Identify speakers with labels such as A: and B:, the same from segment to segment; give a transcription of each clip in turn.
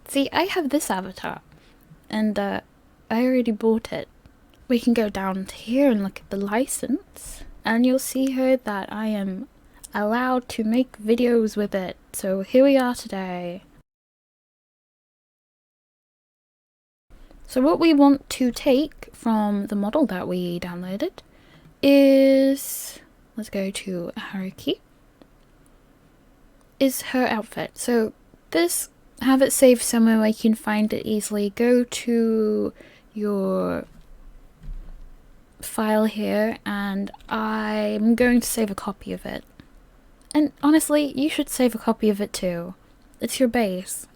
A: See, I have this avatar, and I already bought it. We can go down to here and look at the license, and you'll see here that I am allowed to make videos with it. So here we are today. So what we want to take from the model that we downloaded is, let's go to Haruki, is her outfit. So this, have it saved somewhere where you can find it easily. Go to your file here, and I'm going to save a copy of it. And honestly, you should save a copy of it too. It's your base.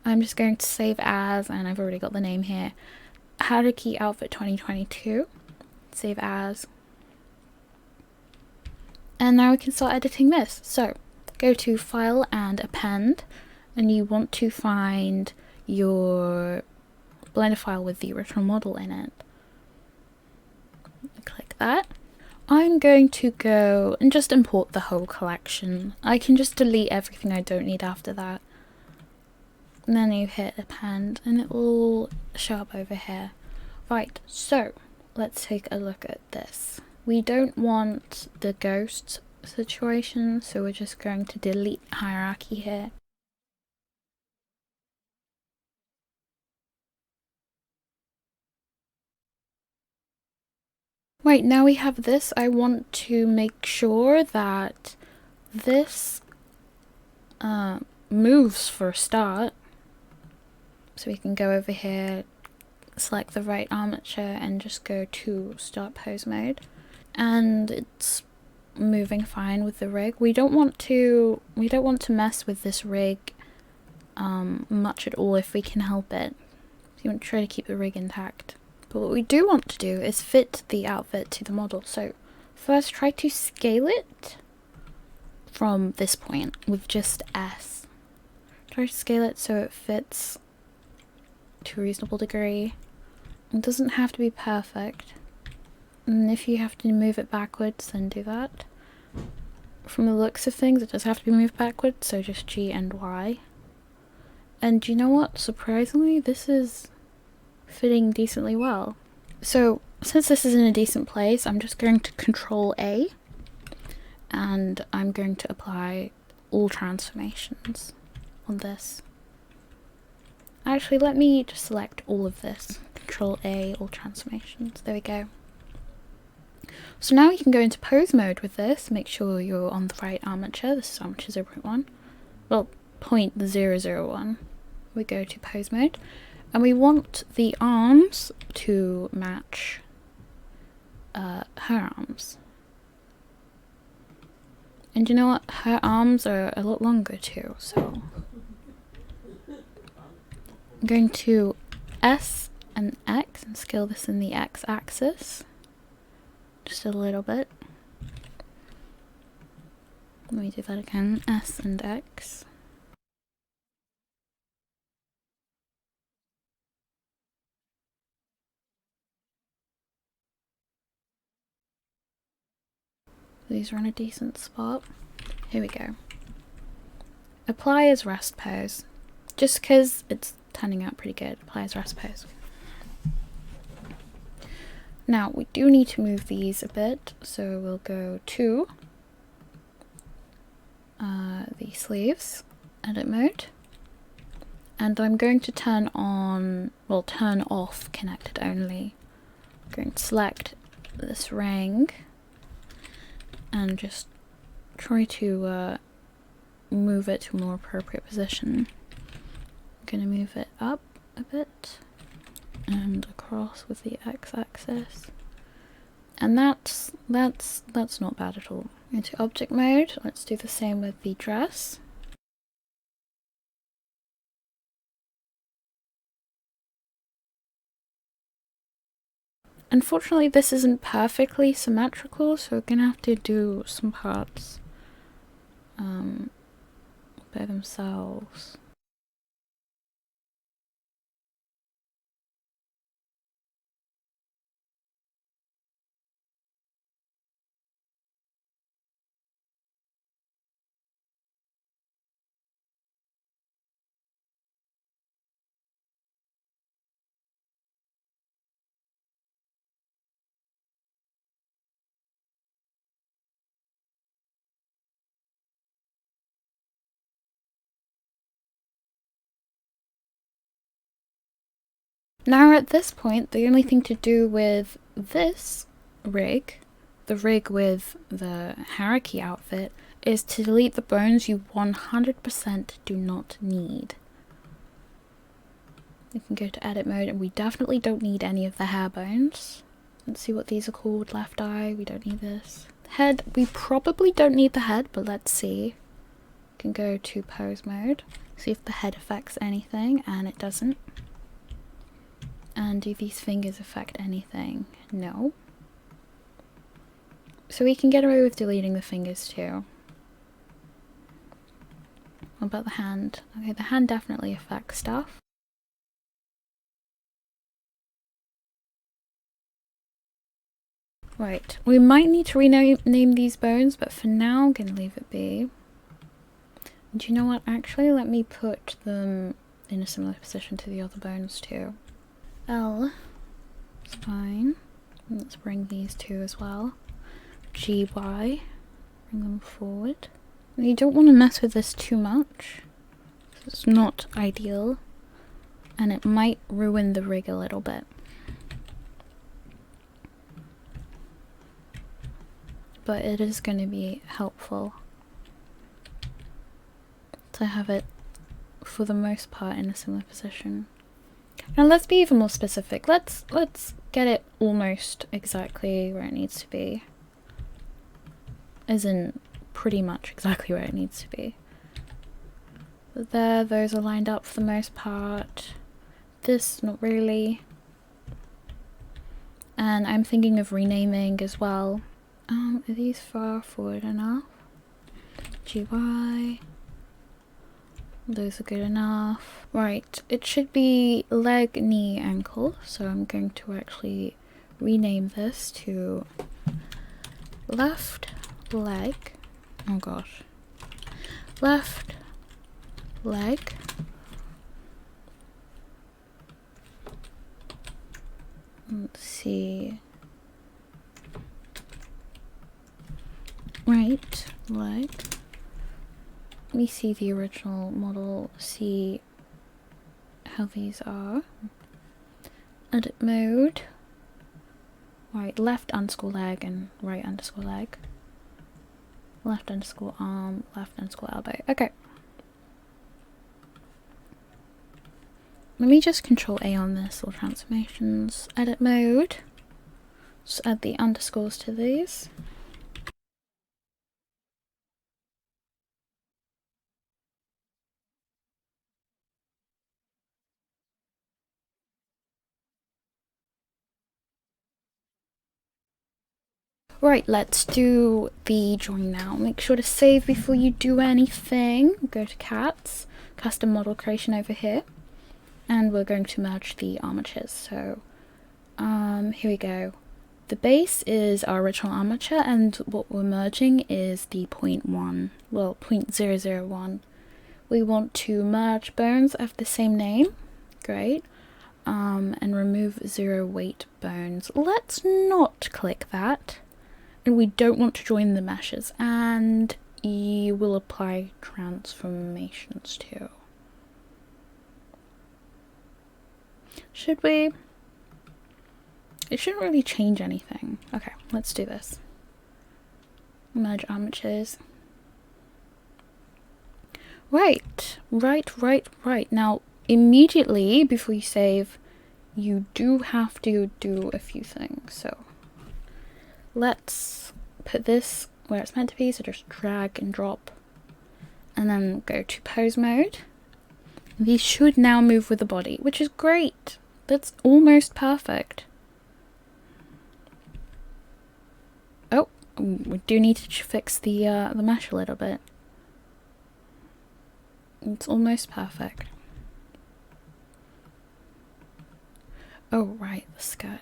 A: I'm just going to save as, and I've already got the name here, Haruki Outfit 2022. Save as. And now we can start editing this. So, go to File and Append, and you want to find your Blender file with the original model in it. Click that. I'm going to go and just import the whole collection. I can just delete everything I don't need after that. And then you hit Append and it will show up over here. Right, so let's take a look at this. We don't want the ghost situation, so we're just going to delete hierarchy here. Right, now we have this. I want to make sure that this moves for a start. So we can go over here, select the right armature, and just go to start pose mode. And it's moving fine with the rig. We don't want to mess with this rig much at all if we can help it. So you want to try to keep the rig intact. But what we do want to do is fit the outfit to the model. So first try to scale it from this point with just S. Try to scale it so it fits to a reasonable degree. It doesn't have to be perfect. And if you have to move it backwards, then do that. From the looks of things, it does have to be moved backwards, so just G and Y. And you know what? Surprisingly, this is fitting decently well. So since this is in a decent place, I'm just going to Control A, and I'm going to apply all transformations on this. Actually, let me just select all of this. Control A, all transformations. There we go. So now you can go into pose mode with this. Make sure you're on the right armature. This is armature 0.1. Well, 0.001. We go to pose mode. And we want the arms to match her arms. And you know what? Her arms are a lot longer too, so I'm going to S and X and scale this in the X axis. Just a little bit. Let me do that again. S and X. These are in a decent spot. Here we go. Apply as rest pose. Just because it's turning out pretty good. Apply as rest pose. Now we do need to move these a bit, so we'll go to the sleeves, edit mode, and I'm going to turn off connected only. I'm going to select this ring and just try to move it to a more appropriate position. I'm going to move it up a bit and across with the x-axis, and that's not bad at all. Into object mode, let's do the same with the dress. Unfortunately, this isn't perfectly symmetrical, so we're gonna have to do some parts by themselves. Now at this point, the only thing to do with this rig, the rig with the hierarchy outfit, is to delete the bones you 100% do not need. We can go to edit mode, and we definitely don't need any of the hair bones. Let's see what these are called. Left eye, we don't need this. Head, we probably don't need the head, but let's see. We can go to pose mode, see if the head affects anything, and it doesn't. And do these fingers affect anything? No. So we can get away with deleting the fingers too. What about the hand? Okay, the hand definitely affects stuff. Right, we might need to rename these bones, but for now I'm gonna leave it be. Do you know what? Actually, let me put them in a similar position to the other bones too. L is fine. Let's bring these two as well. GY, bring them forward. You don't want to mess with this too much. It's not ideal, and it might ruin the rig a little bit. But it is going to be helpful to have it, for the most part, in a similar position. Now let's be even more specific. Let's get it almost exactly where it needs to be. As in, pretty much exactly where it needs to be. But there, those are lined up for the most part. This, not really. And I'm thinking of renaming as well. Are these far forward enough? GY. Those are good enough. Right, it should be leg, knee, ankle. So I'm going to actually rename this to left leg. Oh gosh. Left leg. Let's see. Right leg. Let me see the original model, see how these are. Edit mode. Right, left underscore leg and right underscore leg. Left underscore arm, left underscore elbow. Okay. Let me just control A on this, all transformations. Edit mode. Just add the underscores to these. Right, let's do the join now. Make sure to save before you do anything. Go to cats, custom model creation over here, and we're going to merge the armatures. So, here we go. The base is our original armature, and what we're merging is the 0.1, well, 0.001. We want to merge bones of the same name. Great. And remove 0 weight bones. Let's not click that. And we don't want to join the meshes, and you will apply transformations too. Should we? It shouldn't really change anything. Okay, let's do this. Merge armatures. Right. Now, immediately before you save, you do have to do a few things. So let's put this where it's meant to be, so just drag and drop, and then go to pose mode. These should now move with the body, which is great. That's almost perfect. Oh, we do need to fix the mesh a little bit. It's almost perfect. Oh right, the skirt.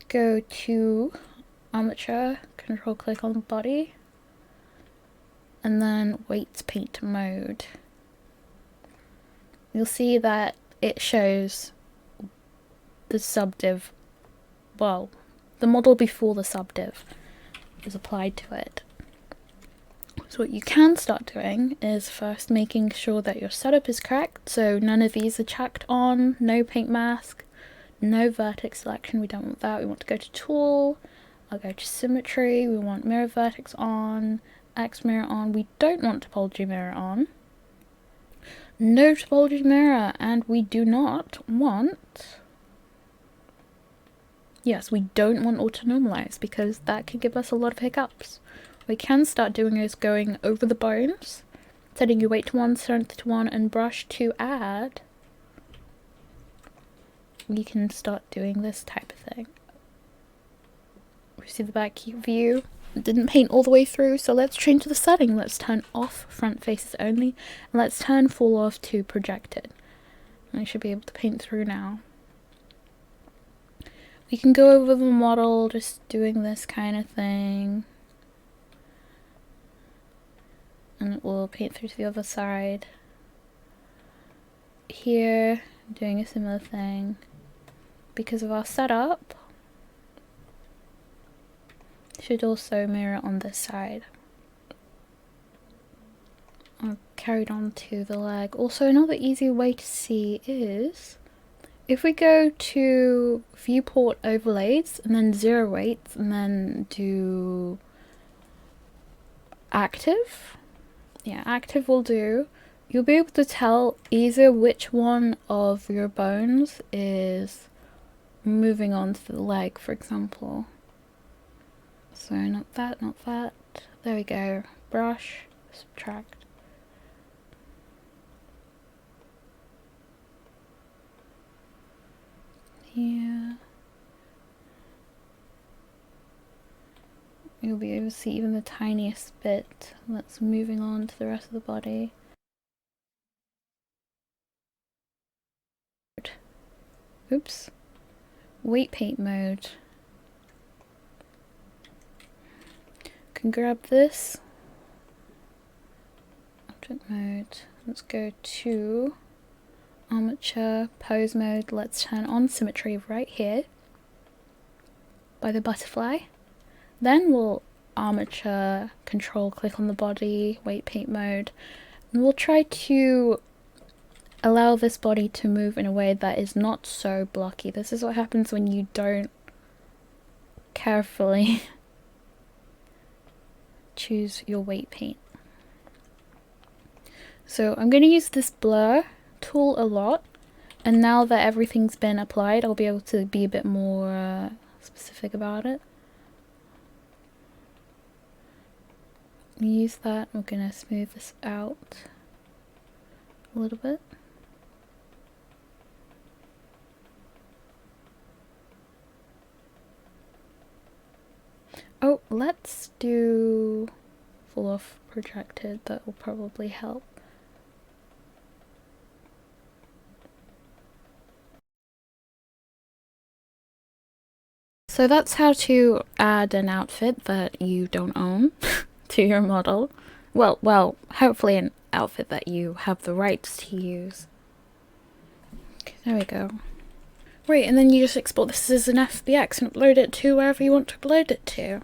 A: go to armature, control click on the body, and then weights paint mode. You'll see that it shows the subdiv, well, the model before the subdiv is applied to it. So what you can start doing is first making sure that your setup is correct, so none of these are checked on, no paint mask, no vertex selection, we don't want that. We want to go to tool, I'll go to symmetry, we want mirror vertex on, X mirror on, we don't want topology mirror on, no topology mirror, and we do not want, yes, we don't want auto-normalize because that can give us a lot of hiccups. What we can start doing is going over the bones, setting your weight to 1, strength to 1, and brush to add. We can start doing this type of thing. We see the back view. It didn't paint all the way through, so let's change the setting. Let's turn off front faces only, and let's turn fall off to projected. I should be able to paint through now. We can go over the model, just doing this kind of thing. And it will paint through to the other side. Here, doing a similar thing. Because of our setup, should also mirror on this side. I'll carry it on to the leg. Also, another easy way to see is if we go to viewport overlays and then 0 weights and then do active. Yeah, active will do. You'll be able to tell either which one of your bones is moving on to the leg, for example. So not that, not that. There we go. Brush, subtract. Here. You'll be able to see even the tiniest bit that's moving on to the rest of the body. Oops. Weight paint mode. Can grab this. Object mode. Let's go to armature, pose mode. Let's turn on symmetry right here by the butterfly. Then we'll armature, control click on the body, weight paint mode, and we'll try to allow this body to move in a way that is not so blocky. This is what happens when you don't carefully choose your weight paint. So I'm going to use this blur tool a lot, and now that everything's been applied, I'll be able to be a bit more specific about it. Use that. We're going to smooth this out a little bit. Oh, let's do full off projected. That will probably help. So that's how to add an outfit that you don't own to your model. Well, hopefully an outfit that you have the rights to use. Okay, there we go. Right, and then you just export this as an FBX and upload it to wherever you want to upload it to.